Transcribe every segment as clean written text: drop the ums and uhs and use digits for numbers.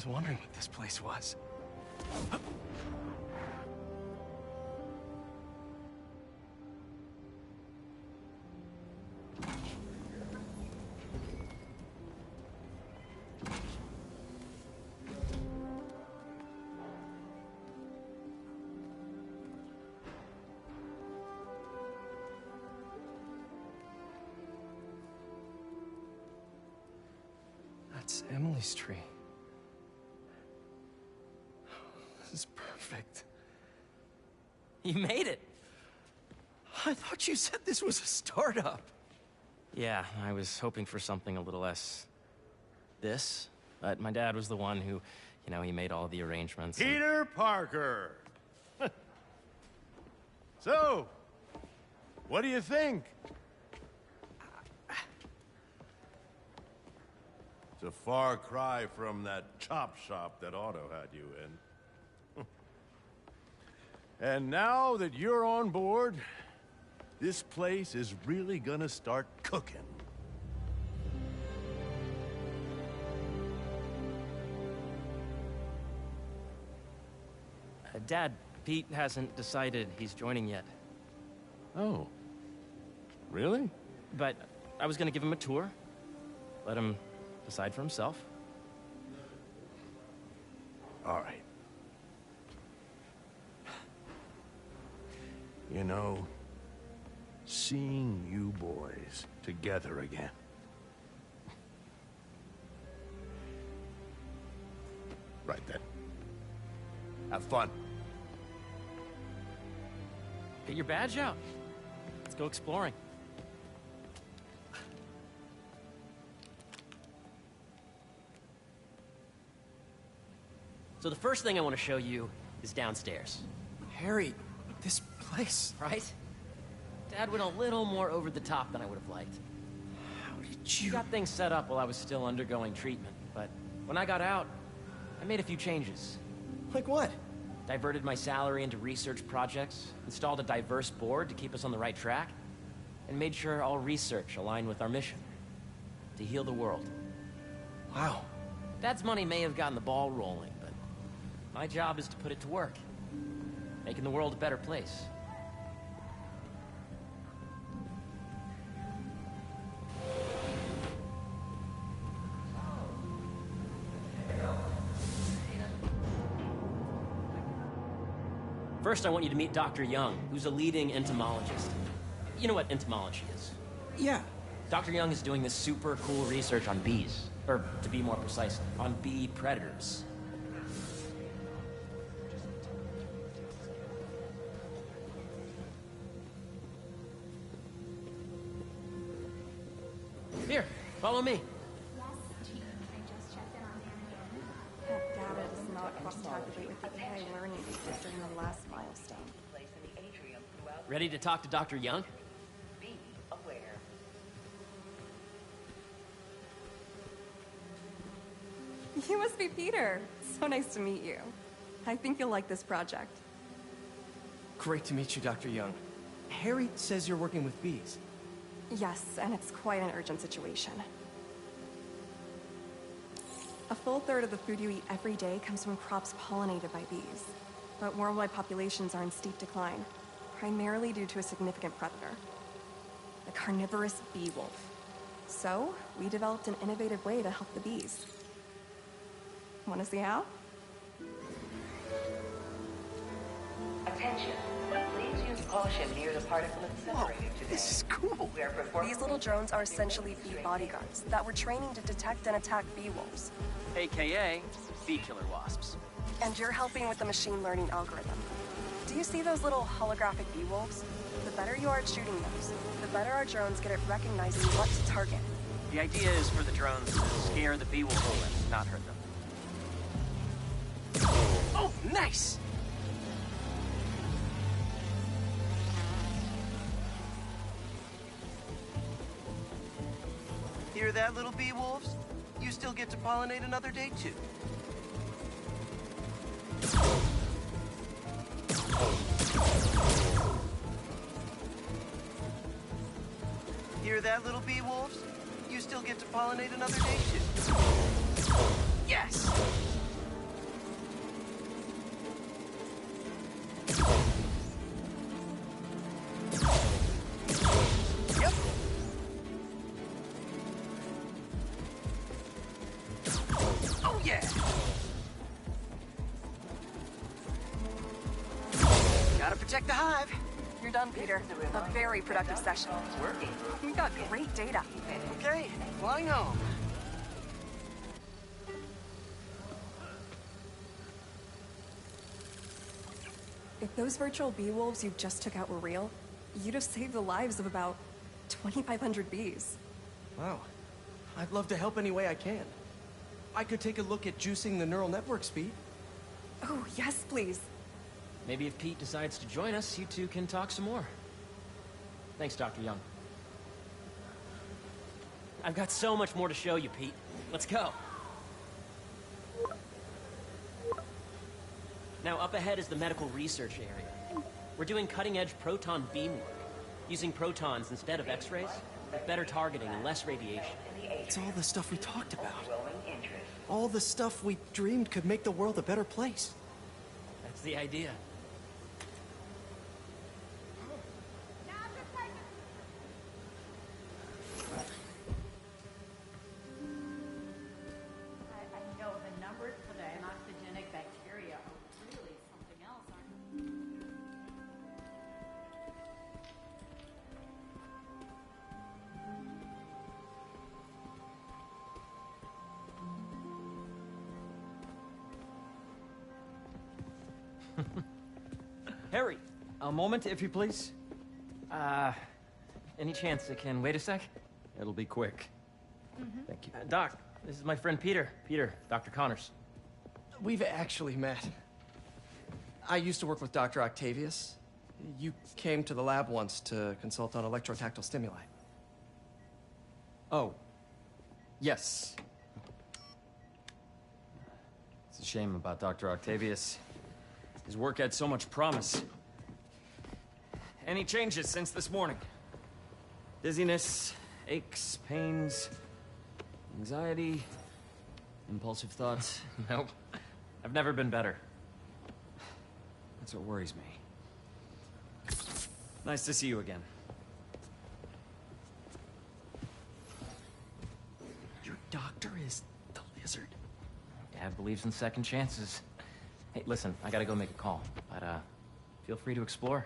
was wondering what this place was. That's Emily's tree. This is perfect. You made it! I thought you said this was a startup. Yeah, I was hoping for something a little less... this. But my dad was the one who, he made all the arrangements. Peter Parker! So, what do you think? It's a far cry from that chop shop that Otto had you in. And now that you're on board, this place is really gonna start cooking. Dad, Pete hasn't decided he's joining yet. Oh. Really? But I was gonna give him a tour. Let him decide for himself. All right. You know, seeing you boys together again. Right then. Have fun. Get your badge out. Let's go exploring. So the first thing I want to show you is downstairs. Harry, this place... Right? Dad went a little more over the top than I would have liked. How did He you... got things set up while I was still undergoing treatment, but when I got out, I made a few changes. Like what? Diverted my salary into research projects, installed a diverse board to keep us on the right track, and made sure all research aligned with our mission. To heal the world. Wow. Dad's money may have gotten the ball rolling, but my job is to put it to work. Making the world a better place. First, I want you to meet Dr. Young, who's a leading entomologist. You know what entomology is? Yeah. Dr. Young is doing this super cool research on bees. Or, to be more precise, on bee predators. Here, follow me. Yes, Chief. I just checked in on Dan again. That data does not cross-tabulate with the AI learning we did during the last milestone. Ready to talk to Dr. Young? Be aware. You must be Peter. So nice to meet you. I think you'll like this project. Great to meet you, Dr. Young. Harry says you're working with bees. Yes, and it's quite an urgent situation. A full third of the food you eat every day comes from crops pollinated by bees. But worldwide populations are in steep decline, primarily due to a significant predator, the carnivorous bee wolf. So, we developed an innovative way to help the bees. Want to see how? Attention. Please use caution near the particle incinerator today. This is cool. We are performing... These little drones are essentially bee bodyguards that were training to detect and attack bee wolves. AKA, bee killer wasps. And you're helping with the machine learning algorithm. Do you see those little holographic bee wolves? The better you are at shooting those, the better our drones get at recognizing what to target. The idea is for the drones to scare the bee wolf away, not hurt them. Oh, nice! Hear that, little bee wolves? You still get to pollinate another day, too. Hear that, little bee wolves? You still get to pollinate another day, too. Yes! Gotta protect the hive. You're done, Peter. A very productive session. We got great data. Okay, flying home. If those virtual bee wolves you just took out were real, you'd have saved the lives of about 2,500 bees. Wow. I'd love to help any way I can. I could take a look at juicing the neural network speed. Oh, yes, please. Maybe if Pete decides to join us, you two can talk some more. Thanks, Dr. Young. I've got so much more to show you, Pete. Let's go. Now, up ahead is the medical research area. We're doing cutting-edge proton beam work, using protons instead of X-rays, with better targeting and less radiation. It's all the stuff we talked about. All the stuff we dreamed could make the world a better place. That's the idea. I know the numbers for the anoxygenic bacteria are really something else, aren't they? Harry! A moment, if you please. Any chance it can wait a sec? It'll be quick. Thank you. Doc, this is my friend Peter. Peter, Dr. Connors. We've actually met. I used to work with Dr. Octavius. You came to the lab once to consult on electrotactile stimuli. Oh. Yes. It's a shame about Dr. Octavius. His work had so much promise. Any changes since this morning? Dizziness, aches, pains, anxiety, impulsive thoughts. Nope. I've never been better. That's what worries me. Nice to see you again. Your doctor is the lizard. Dad believes in second chances. Hey, listen, I gotta go make a call, but feel free to explore.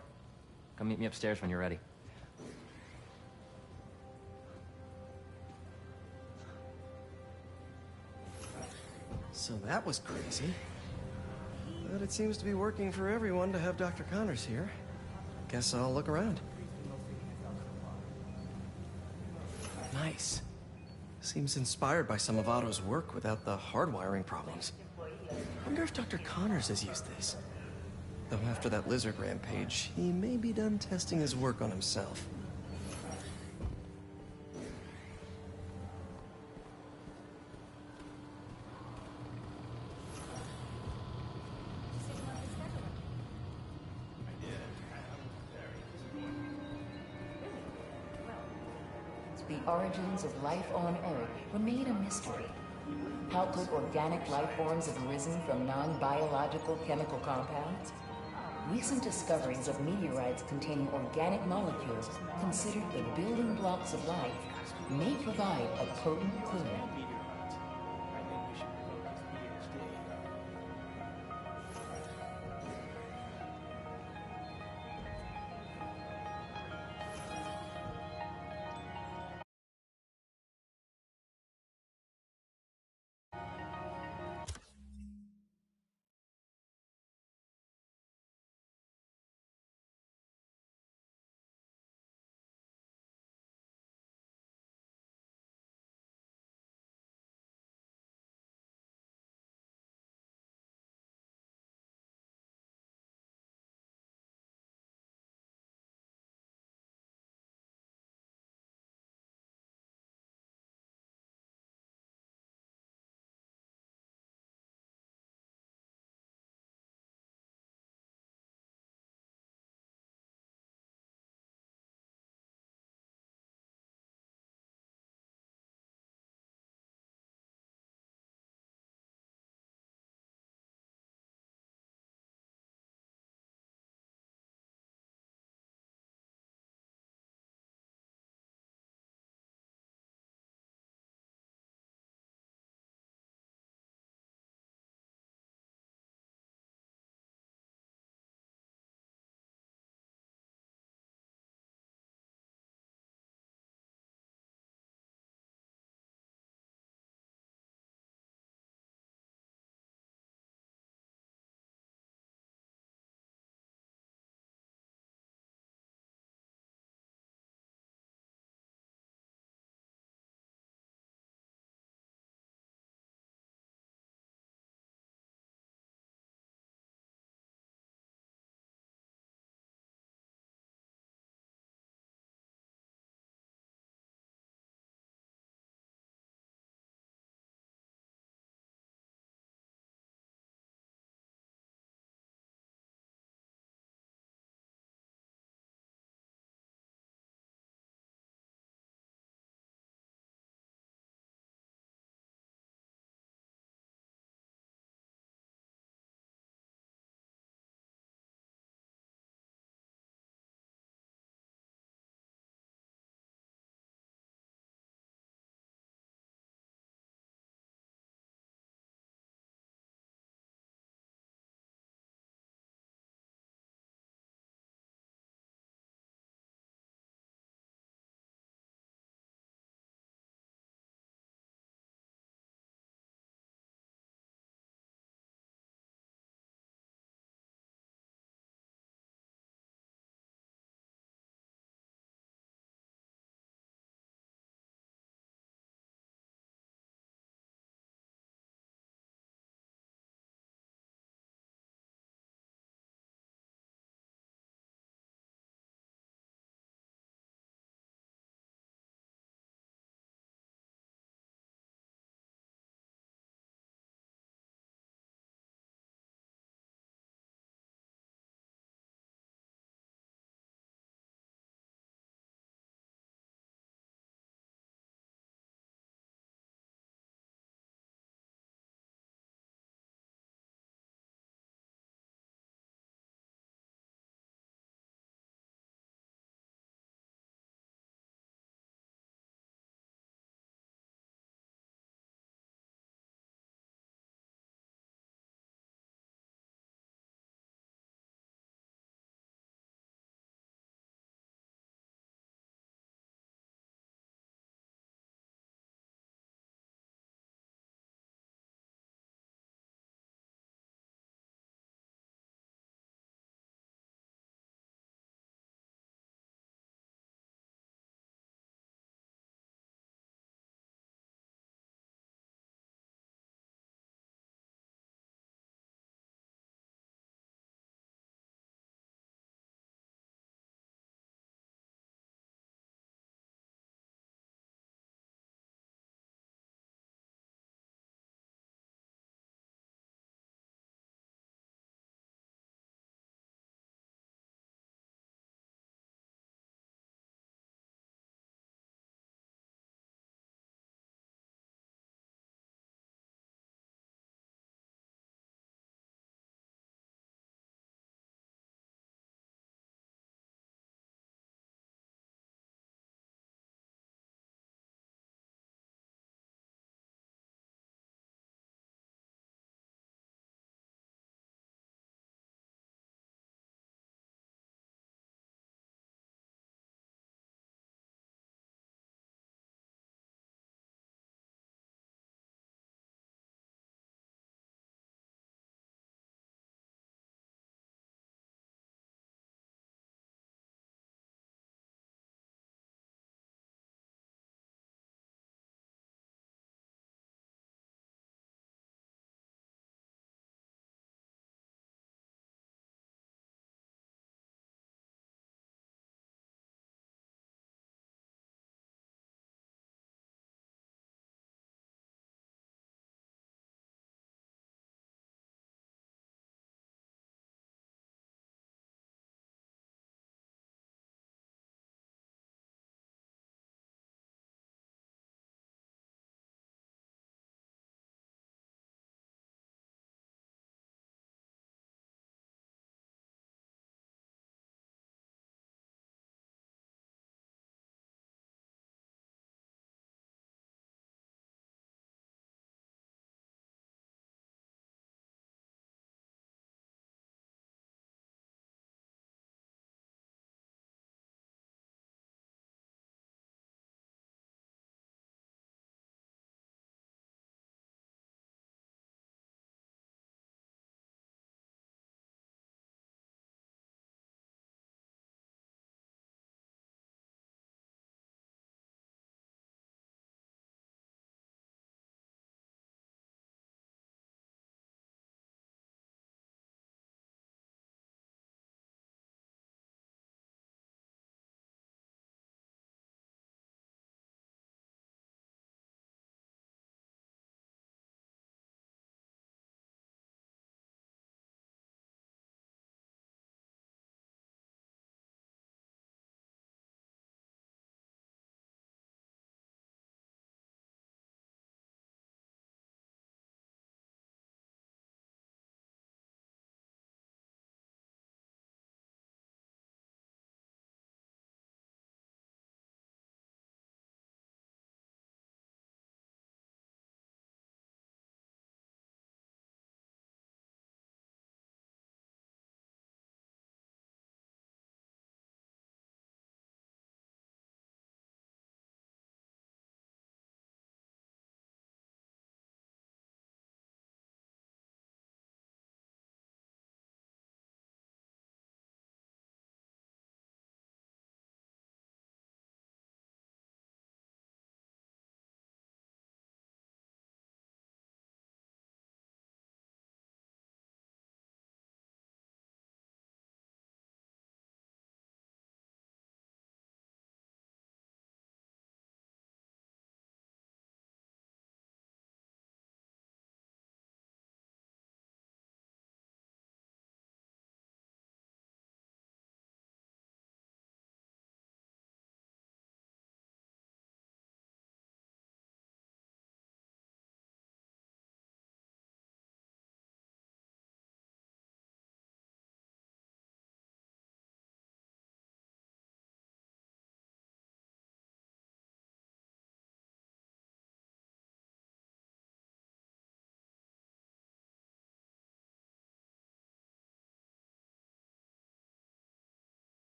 Come meet me upstairs when you're ready. So that was crazy. But it seems to be working for everyone to have Dr. Connors here. Guess I'll look around. Nice. Seems inspired by some of Otto's work without the hardwiring problems. Wonder if Dr. Connors has used this. Though after that lizard rampage, he may be done testing his work on himself. The origins of life on Earth remain a mystery. How could organic life forms have arisen from non-biological chemical compounds? Recent discoveries of meteorites containing organic molecules considered the building blocks of life may provide a potent clue.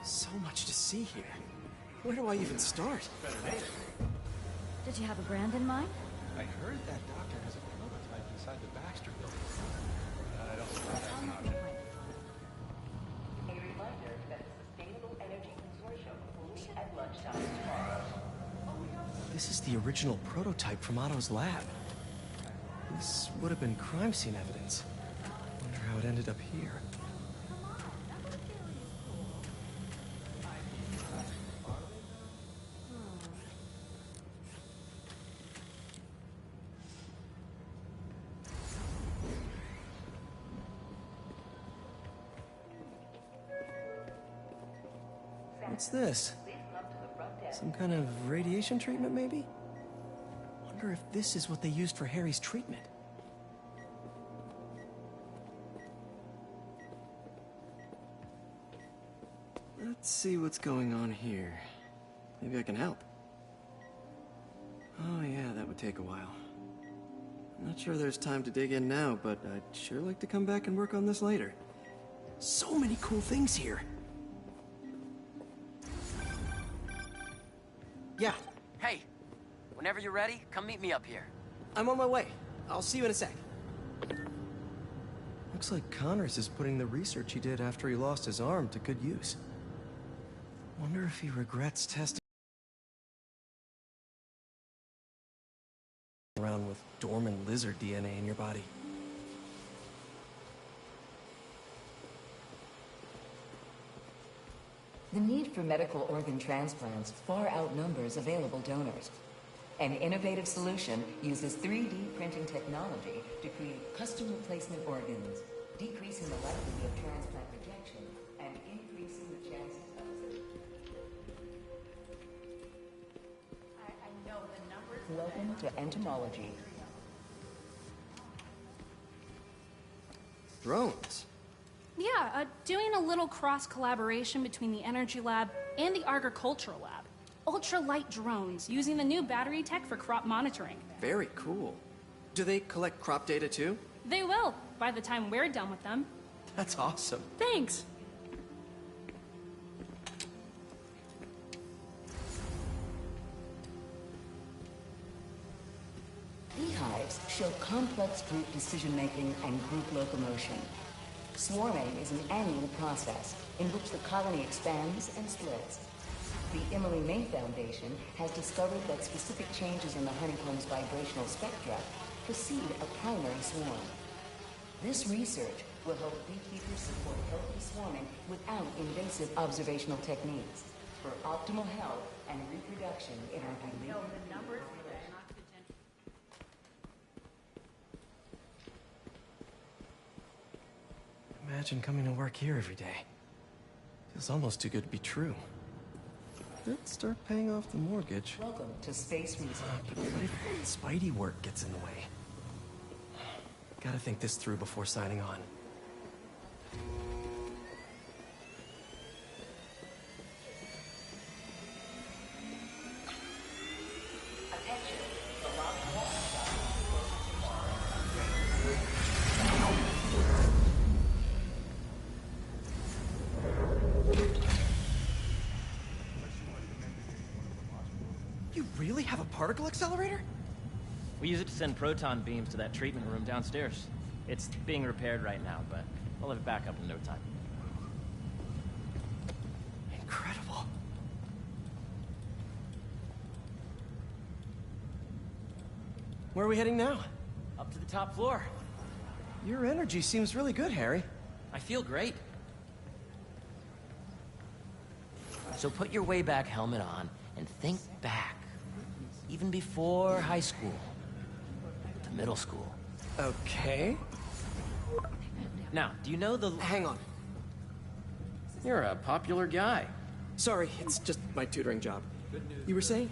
So much to see here. Where do I even start? Did you have a brand in mind? I heard that doctor has a prototype inside the Baxter building. I don't think that's an option. A reminder that the Sustainable Energy Consortium will meet at lunchtime tomorrow. This is the original prototype from Otto's lab. This would have been crime scene evidence. Wonder how it ended up here. What's this? Some kind of radiation treatment, maybe? Wonder if this is what they used for Harry's treatment. Let's see what's going on here. Maybe I can help. Oh yeah, that would take a while. I'm not sure there's time to dig in now, but I'd sure like to come back and work on this later. So many cool things here. Yeah. Hey, whenever you're ready, come meet me up here. I'm on my way. I'll see you in a sec. Looks like Connors is putting the research he did after he lost his arm to good use. Wonder if he regrets testing around with dormant lizard DNA in your body. The need for medical organ transplants far outnumbers available donors. An innovative solution uses 3D printing technology to create custom replacement organs, decreasing the likelihood of transplant rejection and increasing the chances of I know the numbers. Welcome to entomology. Drones? Yeah, doing a little cross-collaboration between the Energy Lab and the Agricultural Lab. Ultralight drones, using the new battery tech for crop monitoring. Very cool. Do they collect crop data too? They will, by the time we're done with them. That's awesome. Thanks. Beehives show complex group decision-making and group locomotion. Swarming is an annual process in which the colony expands and splits. The Emily May Foundation has discovered that specific changes in the honeycomb's vibrational spectra precede a primary swarm. This research will help beekeepers support healthy swarming without invasive observational techniques for optimal health and reproduction in our bee. No, the numbers today, not the gender. Imagine coming to work here every day. Feels almost too good to be true. Let's start paying off the mortgage. Welcome to Space Research. But what if Spidey work gets in the way? Gotta think this through before signing on. You really have a particle accelerator? We use it to send proton beams to that treatment room downstairs. It's being repaired right now, but we'll have it back up in no time. Incredible. Where are we heading now? Up to the top floor. Your energy seems really good, Harry. I feel great. So put your way back helmet on and think back. Even before high school. To middle school. Okay. Now, do you know the... Hang on. You're a popular guy. Sorry, it's just my tutoring job. You were saying?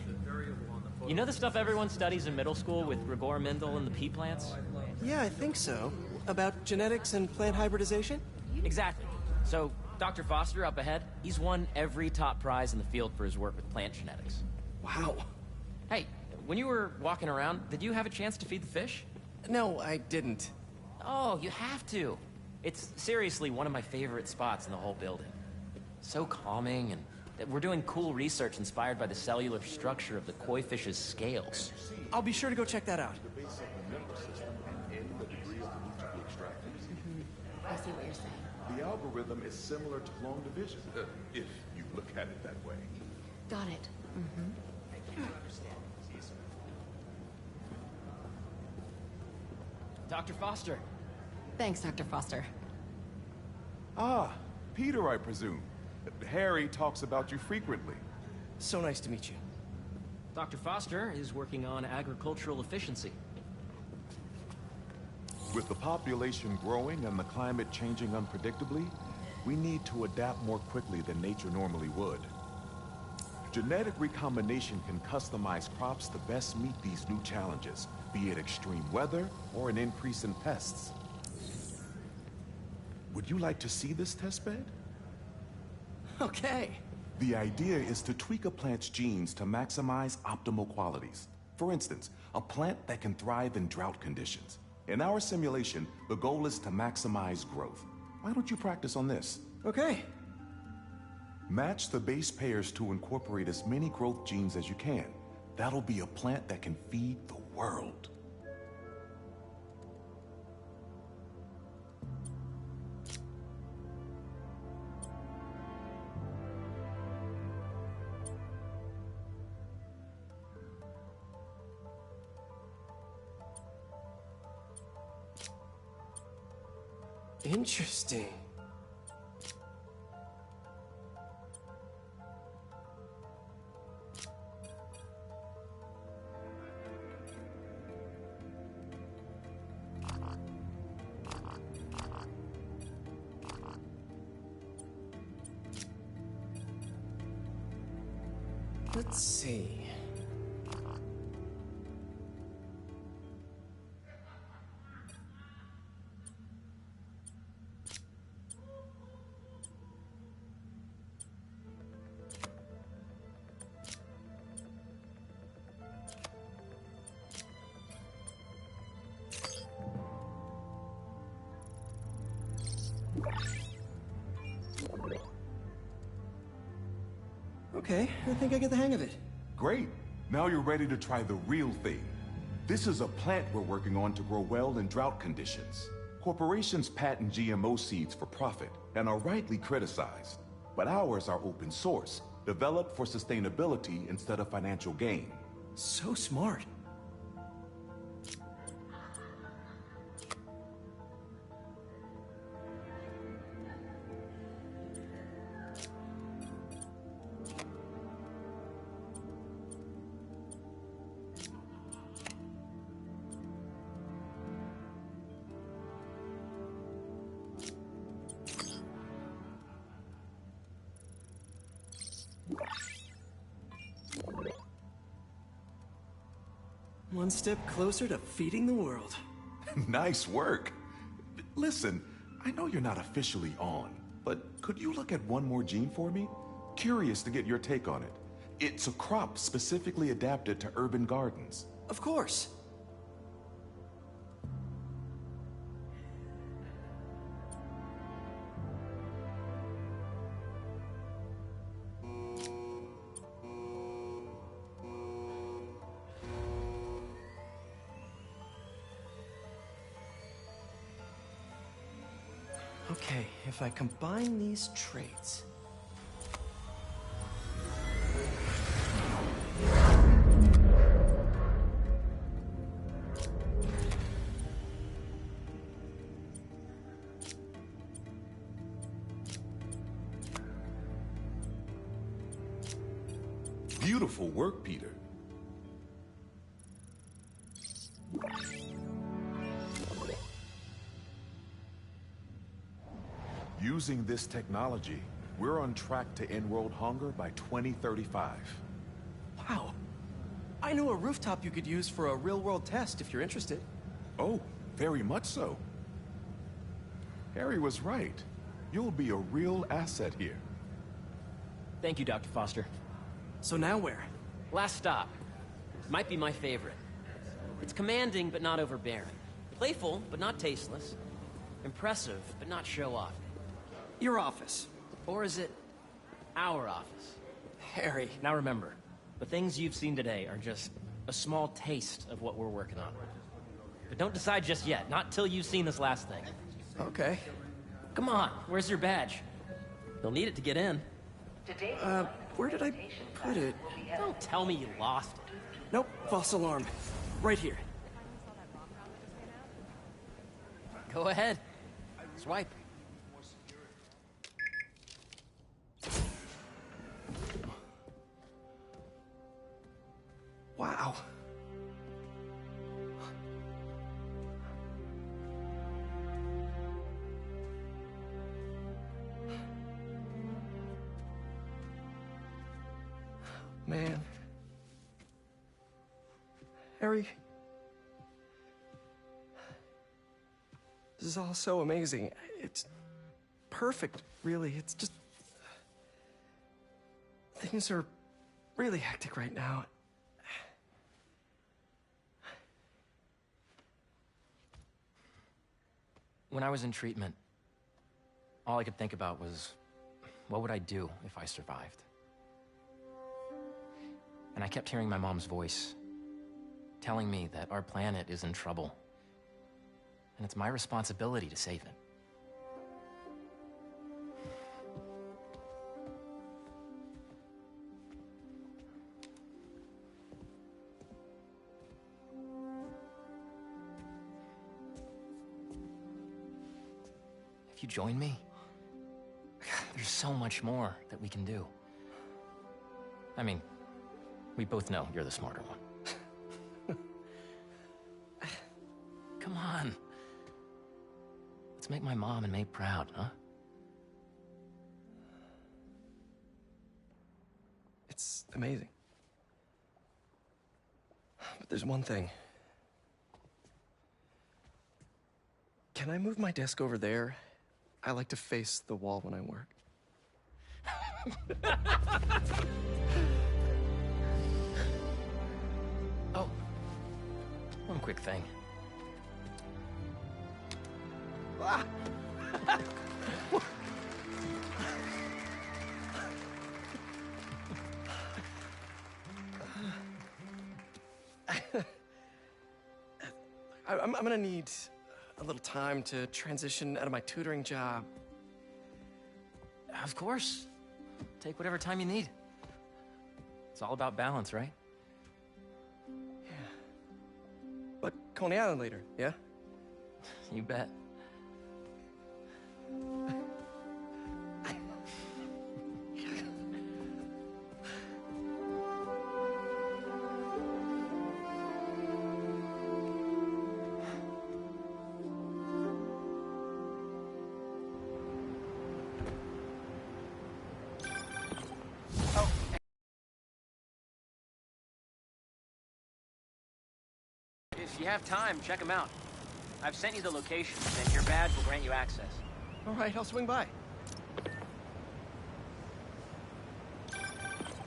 You know the stuff everyone studies in middle school with Gregor Mendel and the pea plants? Yeah, I think so. About genetics and plant hybridization? Exactly. So, Dr. Foster up ahead, he's won every top prize in the field for his work with plant genetics. Wow. Hey, when you were walking around, did you have a chance to feed the fish? No, I didn't. Oh, you have to. It's seriously one of my favorite spots in the whole building. So calming, and that we're doing cool research inspired by the cellular structure of the koi fish's scales. I'll be sure to go check that out. The base of the nervous system and end the degree of pollution to be extracted. I see what you're saying. The algorithm is similar to long division, if you look at it that way. Got it. Dr. Foster. Thanks, Dr. Foster. Ah, Peter, I presume. Harry talks about you frequently. So nice to meet you. Dr. Foster is working on agricultural efficiency. With the population growing and the climate changing unpredictably, we need to adapt more quickly than nature normally would. Genetic recombination can customize crops to best meet these new challenges, be it extreme weather or an increase in pests. Would you like to see this testbed? Okay. The idea is to tweak a plant's genes to maximize optimal qualities. For instance, a plant that can thrive in drought conditions. In our simulation, the goal is to maximize growth. Why don't you practice on this? Okay. Match the base pairs to incorporate as many growth genes as you can. That'll be a plant that can feed the world. Interesting. Let's see. Okay, I think I get the hang of it. Great. Now you're ready to try the real thing. This is a plant we're working on to grow well in drought conditions. Corporations patent GMO seeds for profit and are rightly criticized. But ours are open source, developed for sustainability instead of financial gain. So smart. One step closer to feeding the world. Nice work. Listen, I know you're not officially on, but could you look at one more gene for me? Curious to get your take on it. It's a crop specifically adapted to urban gardens. Of course. Okay, if I combine these traits... Beautiful work, Peter. Using this technology, we're on track to end world hunger by 2035. Wow. I know a rooftop you could use for a real-world test if you're interested. Oh, very much so. Harry was right. You'll be a real asset here. Thank you, Dr. Foster. So now where? Last stop. Might be my favorite. It's commanding, but not overbearing. Playful, but not tasteless. Impressive, but not show-off. Your office. Or is it Our office. Harry. Now remember, the things you've seen today are just a small taste of what we're working on. But don't decide just yet, not till you've seen this last thing. Okay. Come on, where's your badge? You'll need it to get in. Where did I put it? Don't tell me you lost it. Nope, false alarm. Right here. Go ahead. Swipe. Wow. Man. Harry. This is all so amazing. It's perfect, really. It's just... Things are really hectic right now. When I was in treatment, all I could think about was, what would I do if I survived? And I kept hearing my mom's voice, telling me that our planet is in trouble, and it's my responsibility to save it. If you join me, there's so much more that we can do. I mean, we both know you're the smarter one. Come on. Let's make my mom and May proud, huh? It's amazing. But there's one thing. Can I move my desk over there? I like to face the wall when I work. Oh, one quick thing. Ah. I'm gonna need a little time to transition out of my tutoring job. Of course. Take whatever time you need. It's all about balance, right? Yeah. But Coney Island later, yeah? You bet. If you have time, check them out. I've sent you the locations, and your badge will grant you access. All right, I'll swing by.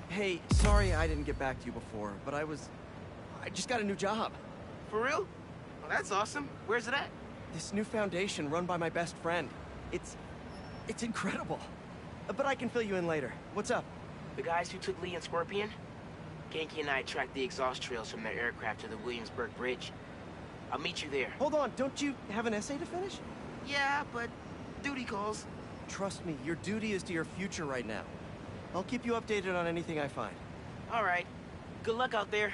Hey, sorry I didn't get back to you before, but I just got a new job. For real? Well, that's awesome. Where's it at? This new foundation run by my best friend. It's incredible. But I can fill you in later. What's up? The guys who took Lee and Scorpion? Genki and I tracked the exhaust trails from their aircraft to the Williamsburg Bridge. I'll meet you there. Hold on, don't you have an essay to finish? Yeah, but duty calls. Trust me, your duty is to your future right now. I'll keep you updated on anything I find. All right. Good luck out there.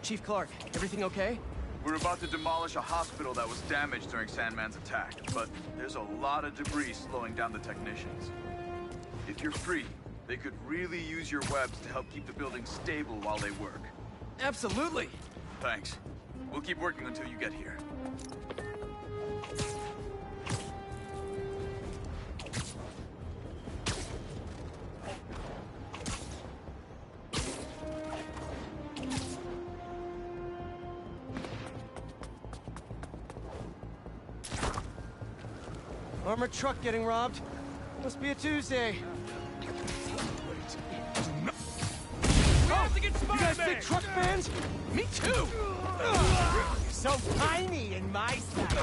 Chief Clark, everything okay? We're about to demolish a hospital that was damaged during Sandman's attack, but there's a lot of debris slowing down the technicians. If you're free, they could really use your webs to help keep the building stable while they work. Absolutely! Thanks. We'll keep working until you get here. Armored truck getting robbed. Must be a Tuesday. We have to get Spiderman! You guys big truck fans? Me too! So tiny in my size.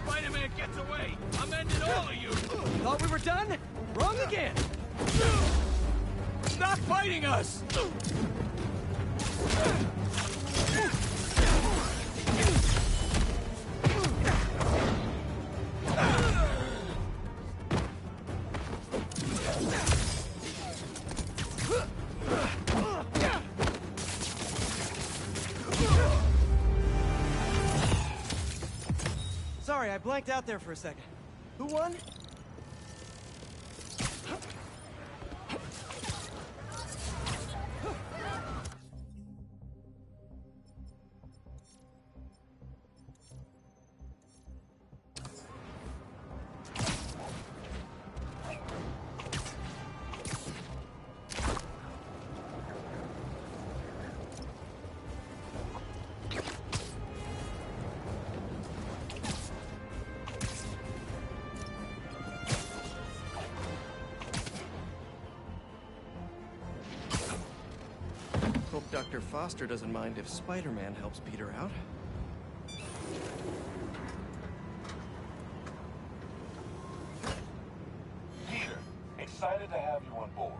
Spider-Man gets away! I'm ending all of you! Thought we were done? Wrong again! Stop fighting us! Sorry, I blanked out there for a second. Who won? Hope Dr. Foster doesn't mind if Spider-Man helps Peter out. Peter, excited to have you on board.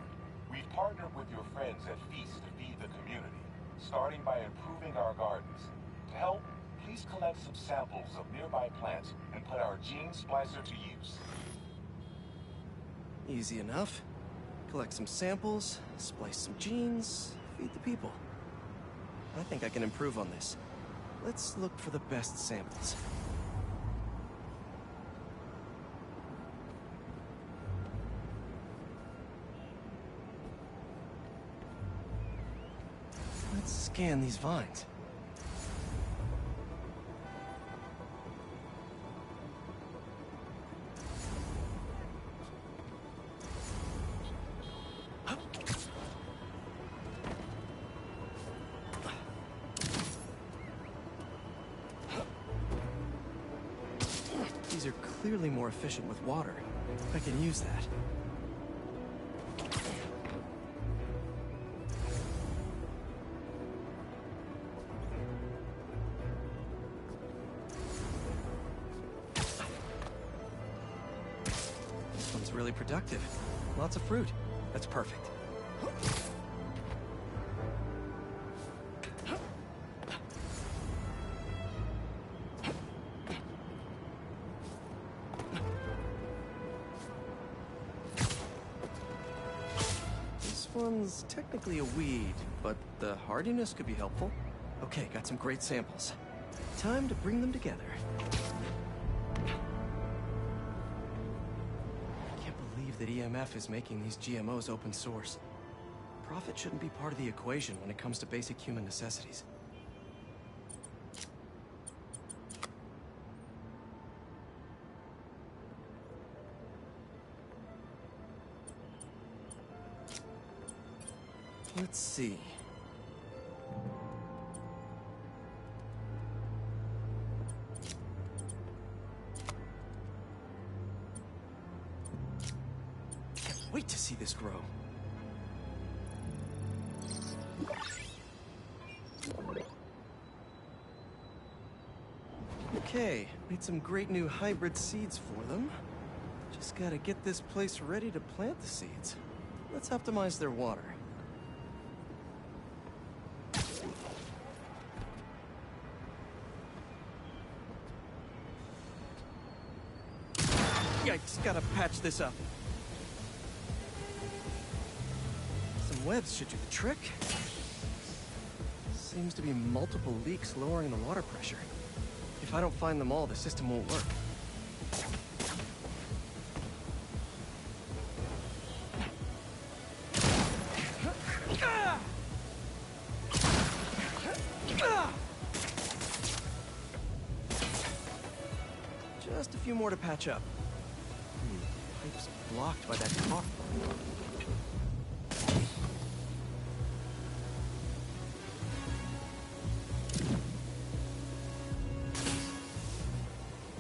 We've partnered with your friends at Feast to feed the community, starting by improving our gardens. To help, please collect some samples of nearby plants and put our gene splicer to use. Easy enough. Collect some samples, splice some genes, feed the people. I think I can improve on this. Let's look for the best samples. Let's scan these vines. These are clearly more efficient with water. I can use that. This one's really productive. Lots of fruit. That's perfect. This one's technically a weed, but the hardiness could be helpful. Okay, got some great samples. Time to bring them together. I can't believe that EMF is making these GMOs open source. Profit shouldn't be part of the equation when it comes to basic human necessities. Let's see. Can't wait to see this grow. Okay, made some great new hybrid seeds for them. Just gotta get this place ready to plant the seeds. Let's optimize their water. Yikes, gotta patch this up. Some webs should do the trick. Seems to be multiple leaks lowering the water pressure. If I don't find them all, the system won't work. few more to patch up. Pipe's blocked by that car.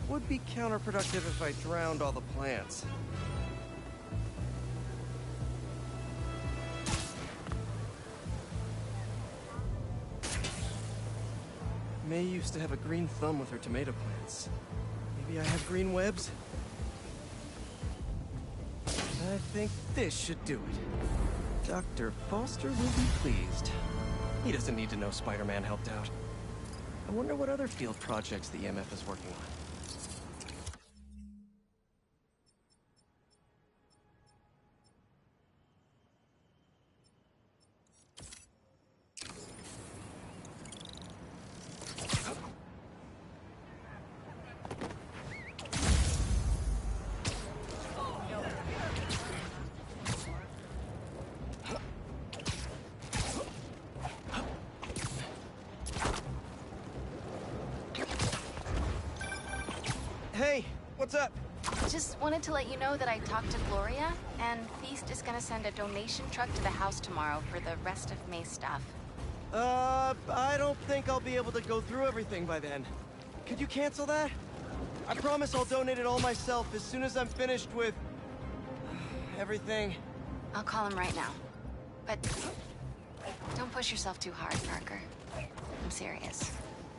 Would be counterproductive if I drowned all the plants. May used to have a green thumb with her tomato plants. Maybe I have green webs? I think this should do it. Dr. Foster will be pleased. He doesn't need to know Spider-Man helped out. I wonder what other field projects the EMF is working on. Hey, what's up? Just wanted to let you know that I talked to Gloria, and Feast is gonna send a donation truck to the house tomorrow for the rest of May's stuff. I don't think I'll be able to go through everything by then. Could you cancel that? I promise I'll donate it all myself as soon as I'm finished with... everything. I'll call him right now. But don't push yourself too hard, Parker. I'm serious.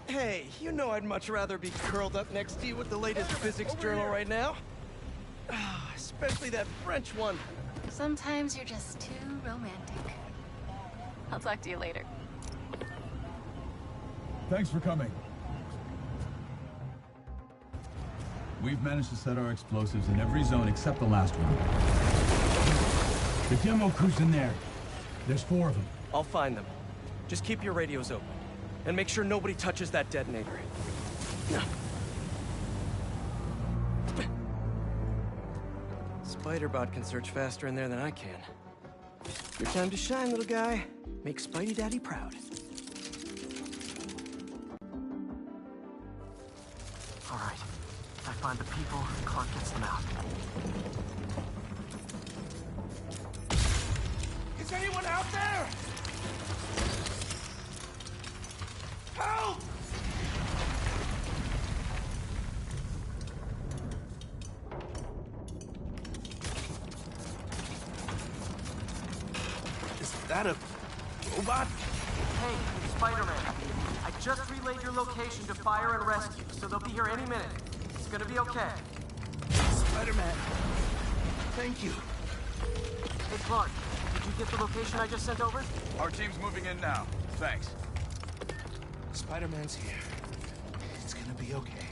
Hey, you know I'd much rather be curled up next to you with the latest physics journal right now. Especially that French one. Sometimes you're just too romantic. I'll talk to you later. Thanks for coming. We've managed to set our explosives in every zone except the last one. The demo crew's in there. There's 4 of them. I'll find them. Just keep your radios open. And make sure nobody touches that detonator. Spider-Bot can search faster in there than I can. Your time to shine, little guy. Make Spidey Daddy proud. All right. I find the people, Clark gets them out. Is anyone out there? Help! Is that a robot? Hey, it's Spider-Man. I just relayed your location to fire and rescue, so they'll be here any minute. It's gonna be okay. Spider-Man. Thank you. Hey, Clark, did you get the location I just sent over? Our team's moving in now. Thanks. Spider-Man's here. It's gonna be okay.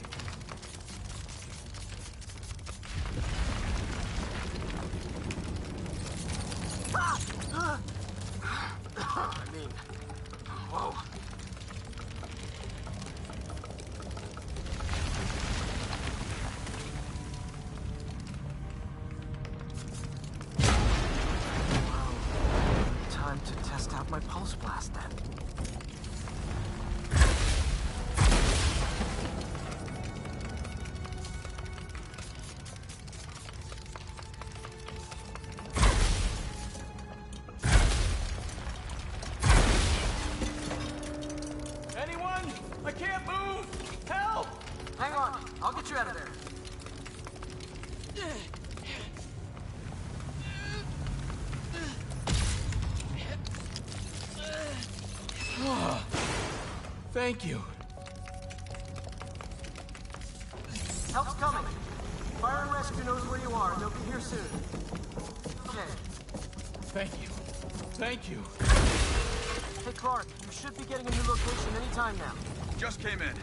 I mean, whoa. Time to test out my pulse blast then. Anyone? I can't move! Help! Hang on, I'll get you out of there. Thank you. Help's coming. Fire and rescue knows where you are, and they'll be here soon. Okay. Thank you. Thank you. Hey, Clark, you should be getting a new location any time now. Just came in.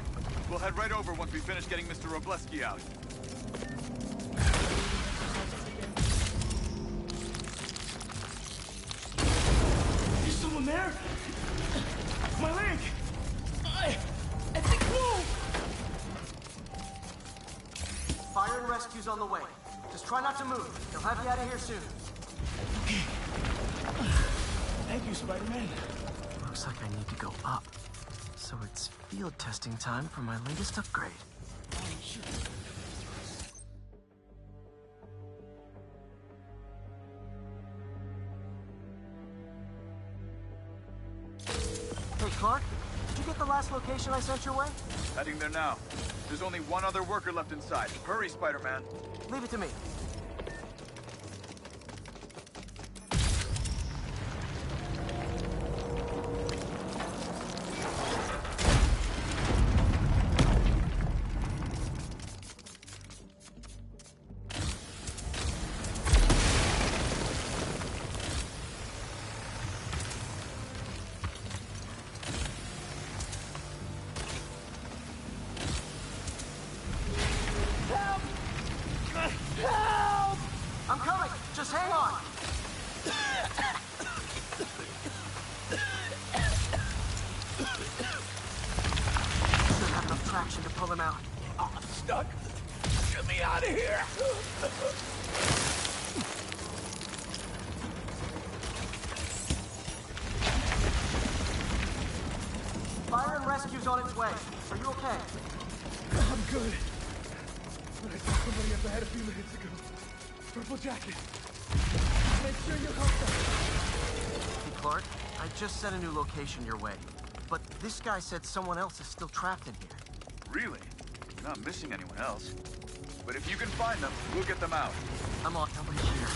We'll head right over once we finish getting Mr. Robleski out. Is someone there? My leg! I think move! Fire and rescue's on the way. Just try not to move. They'll have you out of here soon. Thank you, Spider-Man. Looks like I need to go up. So it's field testing time for my latest upgrade. Clark, did you get the last location I sent your way? Heading there now. There's only one other worker left inside. Hurry, Spider-Man. Leave it to me. I'm coming! Just hang on! Should have enough traction to pull him out. Oh, I'm stuck. Get me out of here! Fire and rescue's on its way. Are you okay? I'm good. But I saw somebody up ahead a few minutes ago. Purple jacket. Make sure you help them. Hey, Clark, I just sent a new location your way. But this guy said someone else is still trapped in here. Really? You're not missing anyone else. But if you can find them, we'll get them out. I'm on. Nobody here.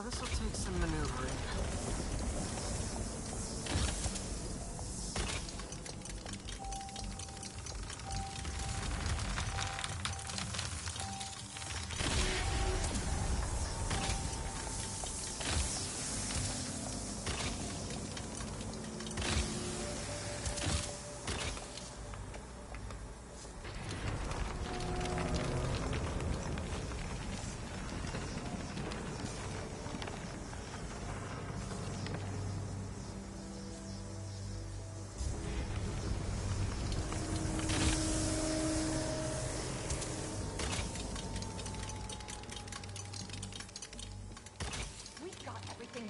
This'll take some maneuvering.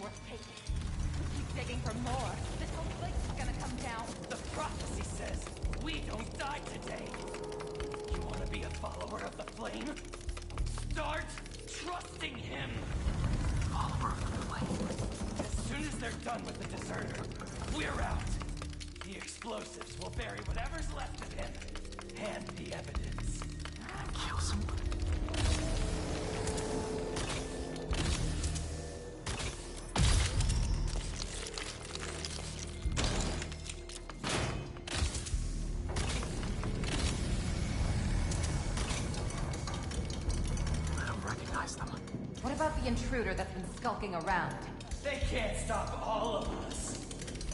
Worth taking. We keep digging for more. This whole place is gonna come down. The prophecy says we don't die today. You want to be a follower of the flame? Start trusting him. Follower of the flame. As soon as they're done with the deserter, we're out. The explosives will bury whatever's left of him and the evidence. Kill somebody. What about the intruder that's been skulking around? They can't stop all of us.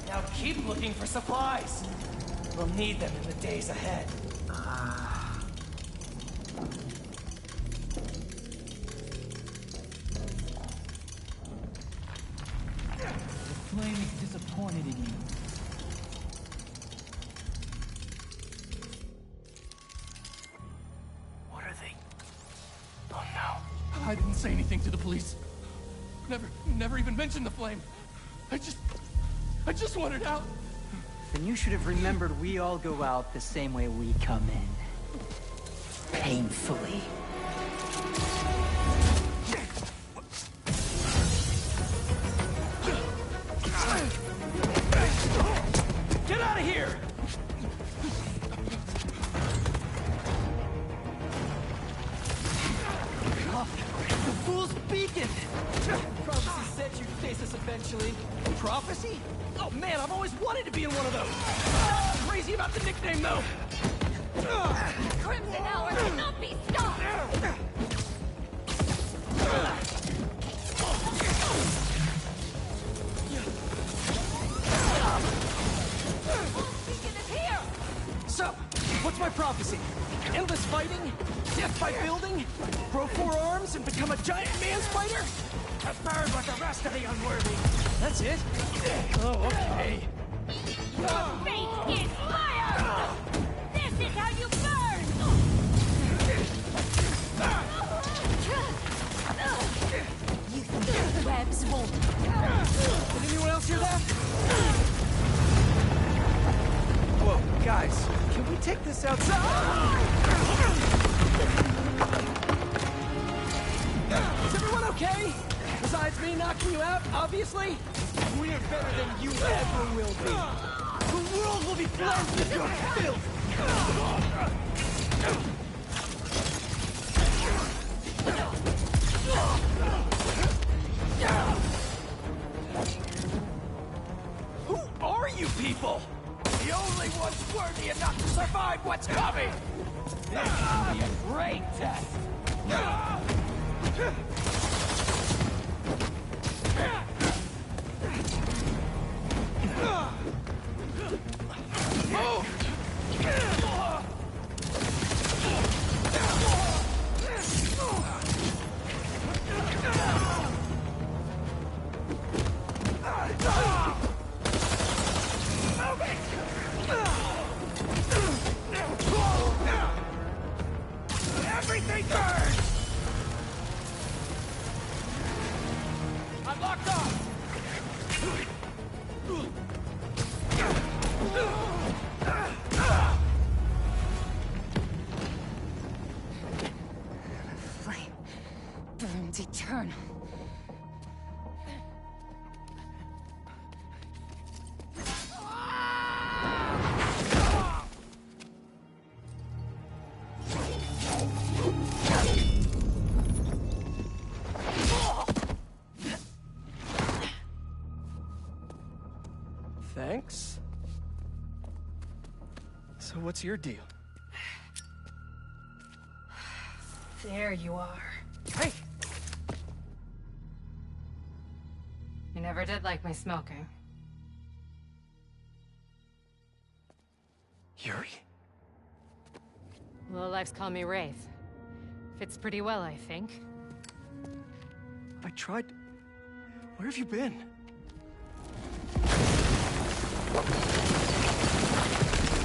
Now keep looking for supplies. We'll need them in the days ahead. The flame is disappointed in you. What are they? Oh no. I didn't say anything to the police. Never even mentioned the flame. I just wanted out. Then you should have remembered we all go out the same way we come in. Painfully. Get out of here! The fool's beacon! Prophecy said you'd face us eventually. Prophecy? Oh man, I've always wanted to be in one of those! Crazy about the nickname though! Crimson Hour cannot be stopped! Beacon is here! So, what's my prophecy? Endless fighting? Death by building? Grow 4 arms and become a giant man spider? A bird like the rest of the unworthy. That's it? Oh, okay. Fate is fire! This is how you burn! You think the webs won't... Did anyone else hear that? Whoa, guys, can we take this outside? Is everyone okay? Besides me knocking you out, obviously? We're better than you ever will be. The world will be blessed with your filth! Who are you people? The only ones worthy enough to survive what's coming! This will be a great test! Everything burns! I'm locked on! Flame burns eternal. Thanks. So what's your deal? There you are. Hey! You never did like my smoking. Yuri? Lowlifes call me Wraith. Fits pretty well, I think. I tried... Where have you been?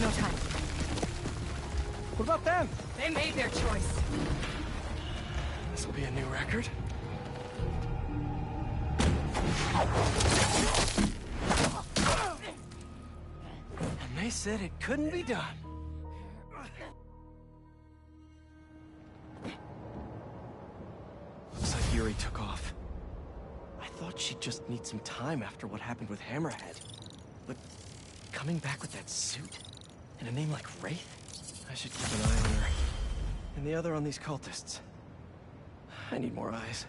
No time. What about them? They made their choice. This'll be a new record. And they said it couldn't be done. Looks like Yuri took off. I thought she'd just need some time after what happened with Hammerhead. But coming back with that suit and a name like Wraith? I should keep an eye on her. And the other on these cultists. I need more eyes.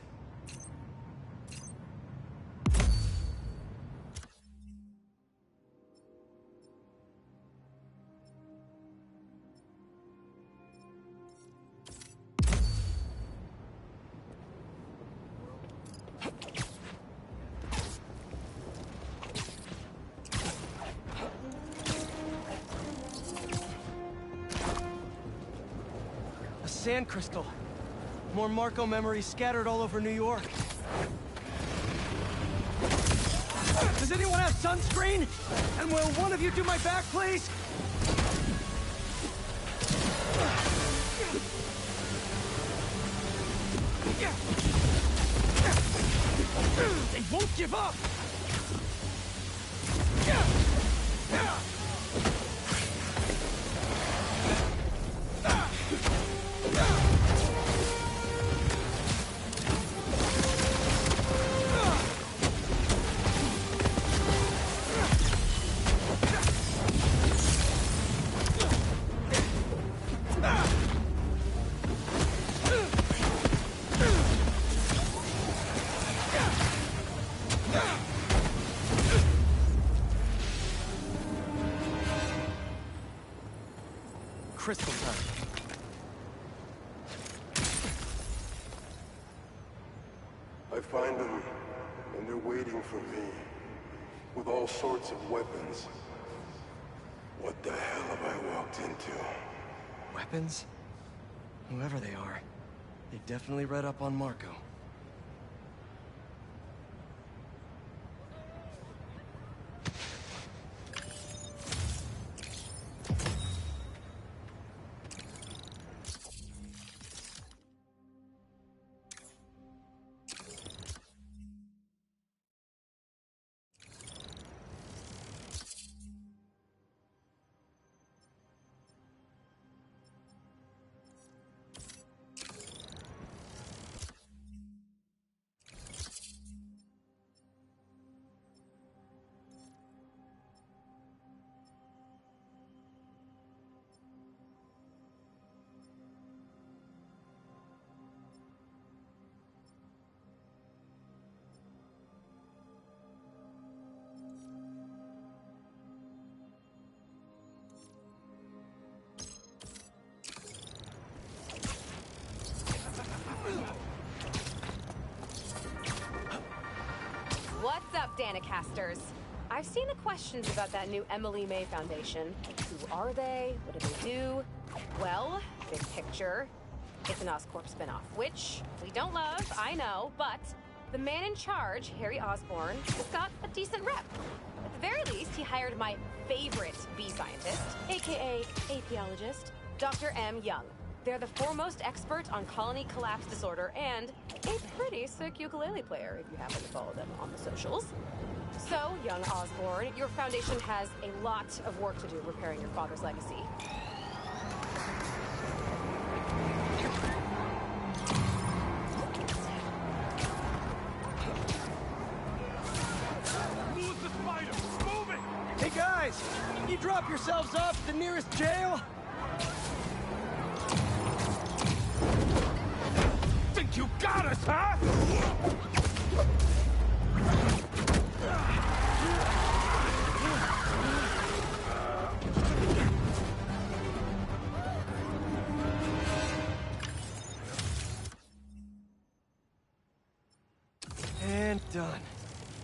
A sand crystal. More Marco memories scattered all over New York. Does anyone have sunscreen? And will one of you do my back, please? They won't give up! Crystal time. I find them, and they're waiting for me, with all sorts of weapons. What the hell have I walked into? Weapons? Whoever they are, they definitely read up on Marco. Organicasters. I've seen the questions about that new Emily May Foundation. Who are they? What do they do? Well, big picture, it's an Oscorp spinoff, which we don't love, I know, but the man in charge, Harry Osborn, has got a decent rep. At the very least, he hired my favorite bee scientist, aka apiologist, Dr. M. Young. They're the foremost expert on colony collapse disorder and a pretty sick ukulele player if you happen to follow them on the socials. So, young Osborn, your foundation has a lot of work to do repairing your father's legacy. Move the spider! Move it! Hey guys! Can you drop yourselves off at the nearest jail? Think you got us, huh? And done.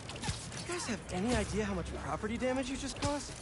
Do you guys have any idea how much property damage you just caused?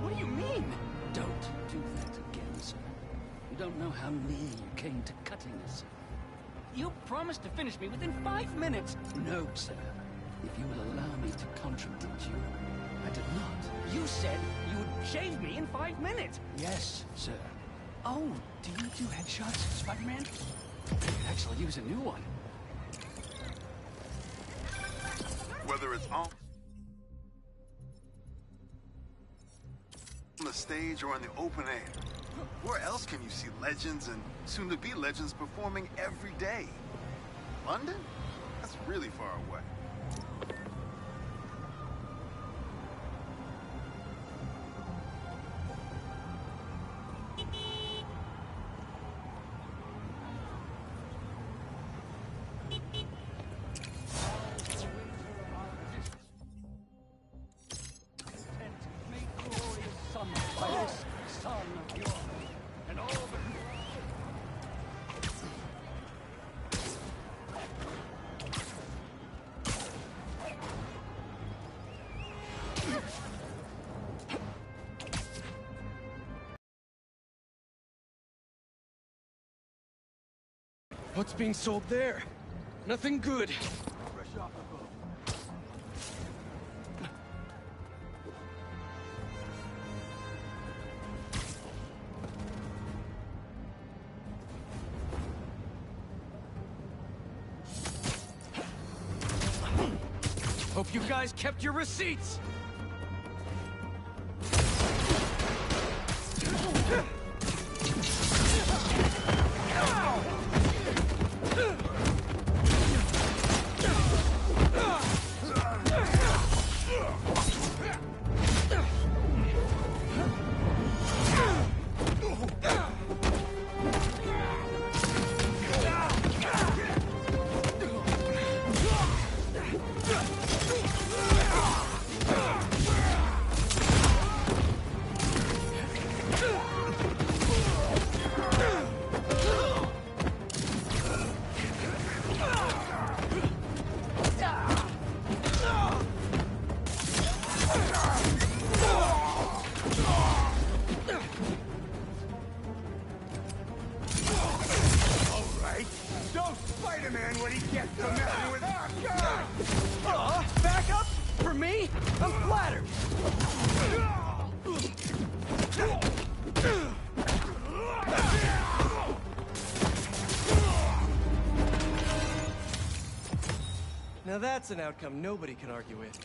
What do you mean? Don't do that again, sir. You don't know how near you came to cutting us. You promised to finish me within 5 minutes. No, sir. If you will allow me to contradict you, I did not. You said you would shave me in 5 minutes. Yes, sir. Oh, do you do headshots, Spider-Man? I could actually use a new one. Whether it's on the stage or in the open air, where else can you see legends and soon-to-be legends performing every day? London? That's really far away. What's being sold there? Nothing good. Hope you guys kept your receipts! No Spider-Man when he gets to messing with our guy! Back up? For me? I'm flattered! Now that's an outcome nobody can argue with.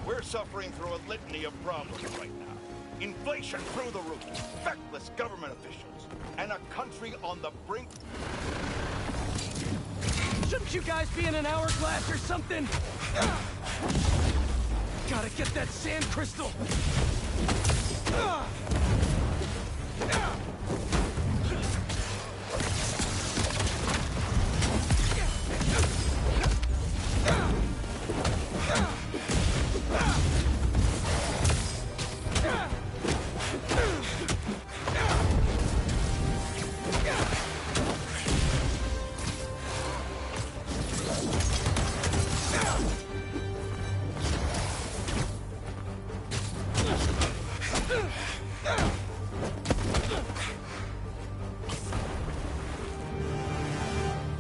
We're suffering through a litany of problems right now. Inflation through the roof, feckless government officials, and a country on the brink... Shouldn't you guys be in an hourglass or something? Gotta get that sand crystal!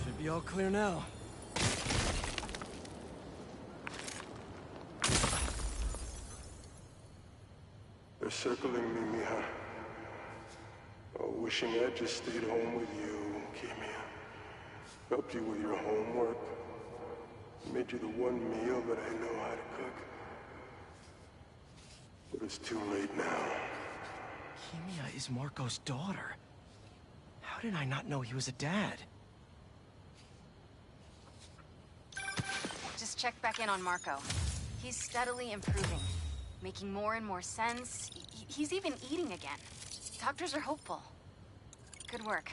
Should be all clear now. They're circling me, Mija. Oh, wishing I'd just stayed home with you, Kimia. Helped you with your homework. Made you the one meal that I know how to cook. But it's too late now. Kimia is Marco's daughter. How did I not know he was a dad? Just check back in on Marco. He's steadily improving, making more and more sense. He's even eating again. Doctors are hopeful. Good work.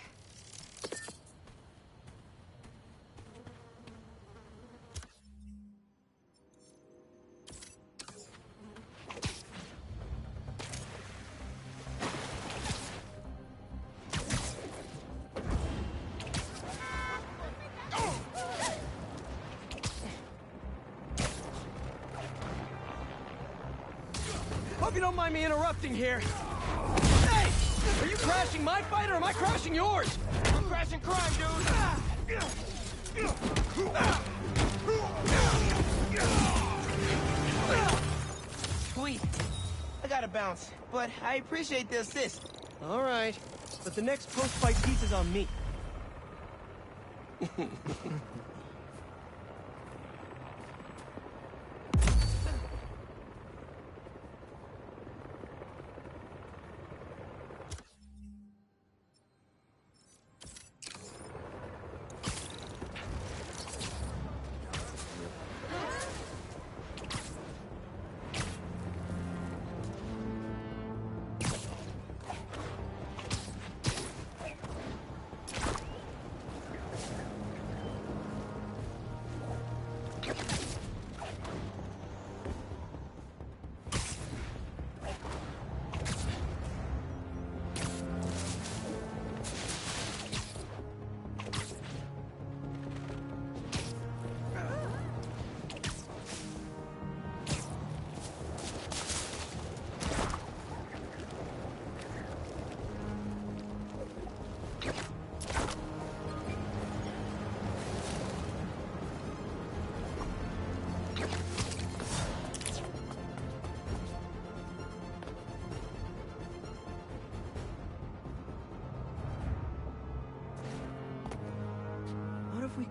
Hope you don't mind me interrupting here. Hey! Are you crashing my fight or am I crashing yours? I'm crashing crime, dude! Sweet. I gotta bounce, but I appreciate the assist. All right, but the next post-fight pizza's on me.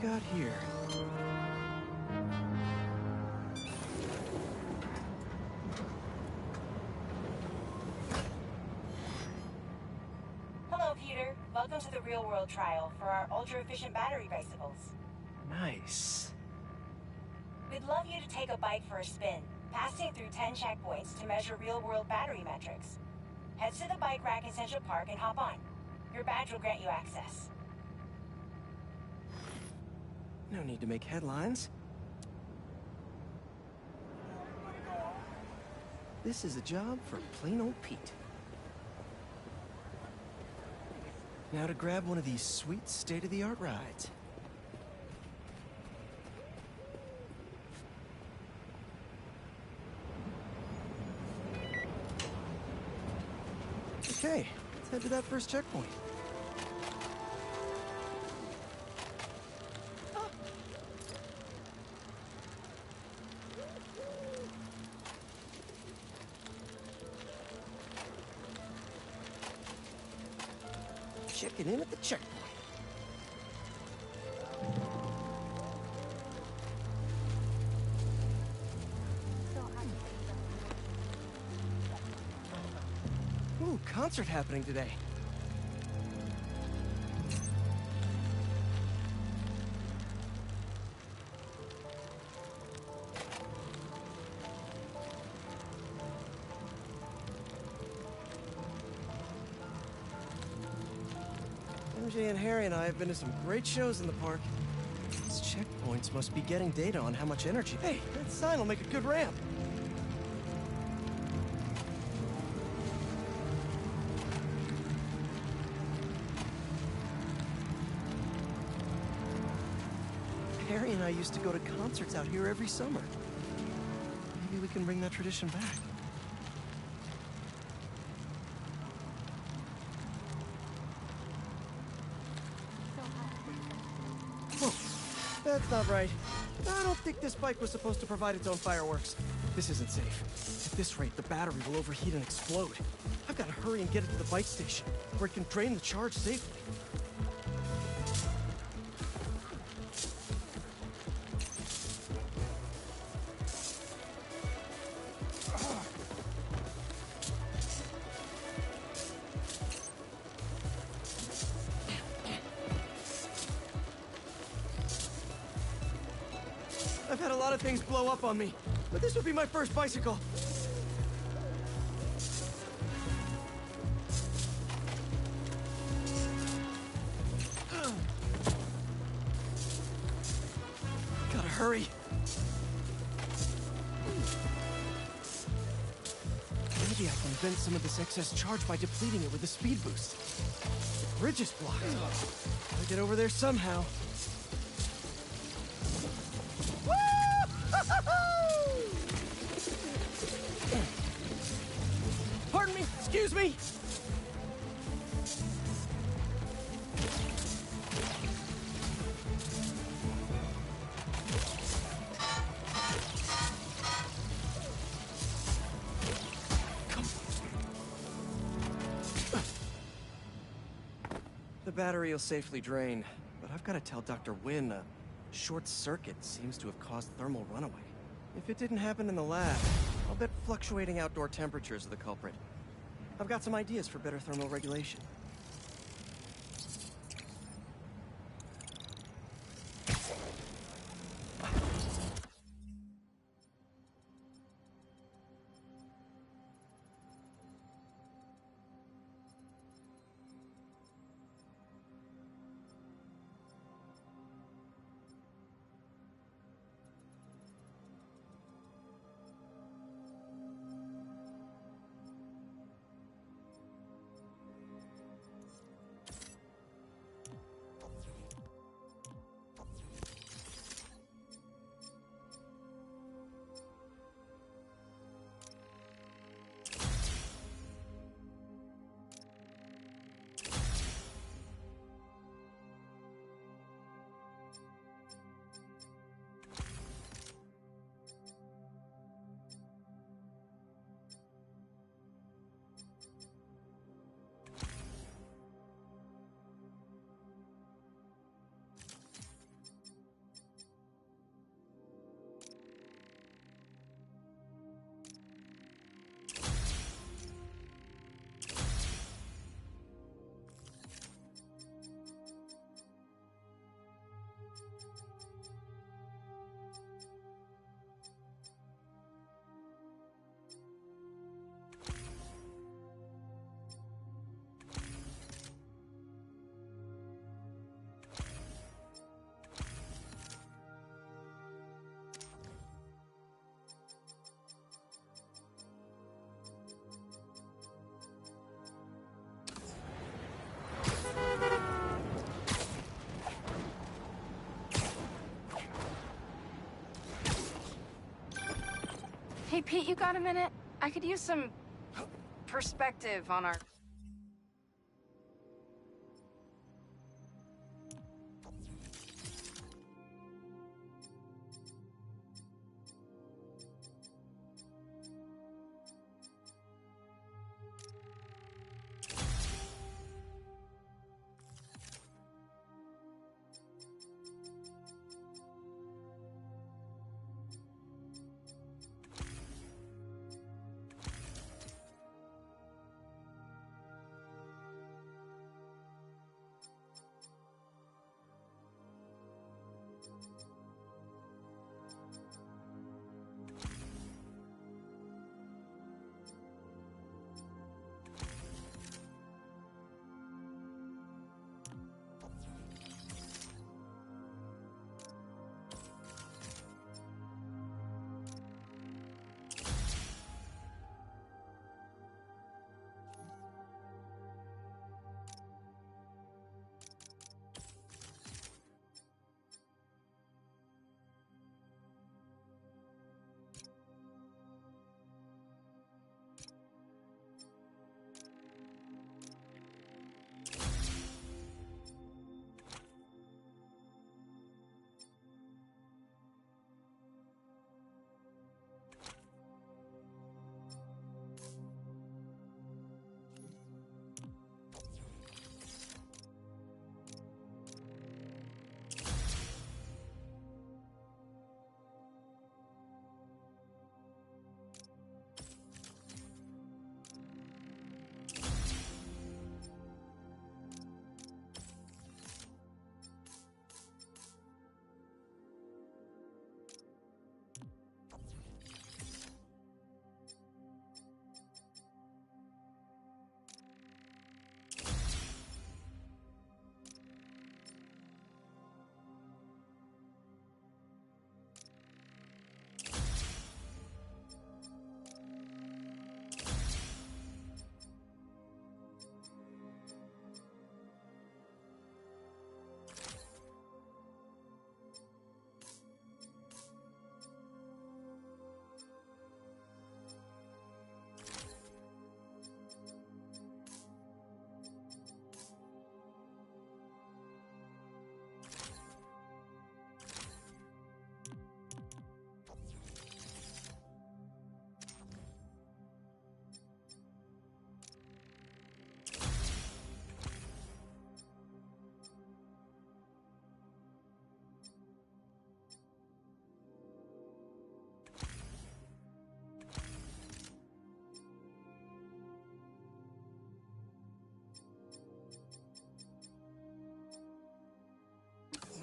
got here? Hello, Peter. Welcome to the real-world trial for our ultra-efficient battery bicycles. Nice. We'd love you to take a bike for a spin, passing through 10 checkpoints to measure real-world battery metrics. Head to the bike rack in Central Park and hop on. Your badge will grant you access. No need to make headlines. This is a job for plain old Pete. Now to grab one of these sweet state-of-the-art rides. Okay, let's head to that first checkpoint. Checking in at the checkpoint. Ooh, concert happening today. MJ and Harry and I have been to some great shows in the park. These checkpoints must be getting data on how much energy. Hey, that sign will make a good ramp. Harry and I used to go to concerts out here every summer. Maybe we can bring that tradition back. Whoa, that's not right. I don't think this bike was supposed to provide its own fireworks. This isn't safe. At this rate, the battery will overheat and explode. I've got to hurry and get it to the bike station, where it can drain the charge safely. I've had a lot of things blow up on me, but this would be my first bicycle. Gotta hurry. Maybe I can vent some of this excess charge by depleting it with a speed boost. The bridge is blocked. Gotta get over there somehow. Pardon me, excuse me. The battery will safely drain, but I've got to tell Dr. Wynn a short circuit seems to have caused thermal runaway. If it didn't happen in the lab, I'll bet fluctuating outdoor temperatures are the culprit. I've got some ideas for better thermal regulation. Hey, Pete, you got a minute? I could use some perspective on our...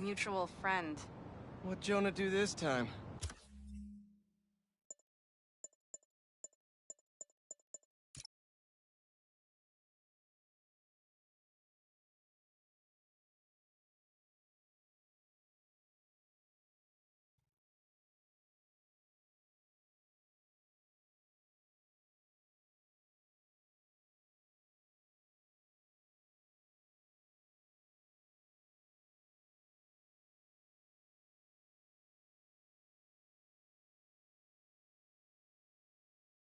Mutual friend. What'd Jonah do this time?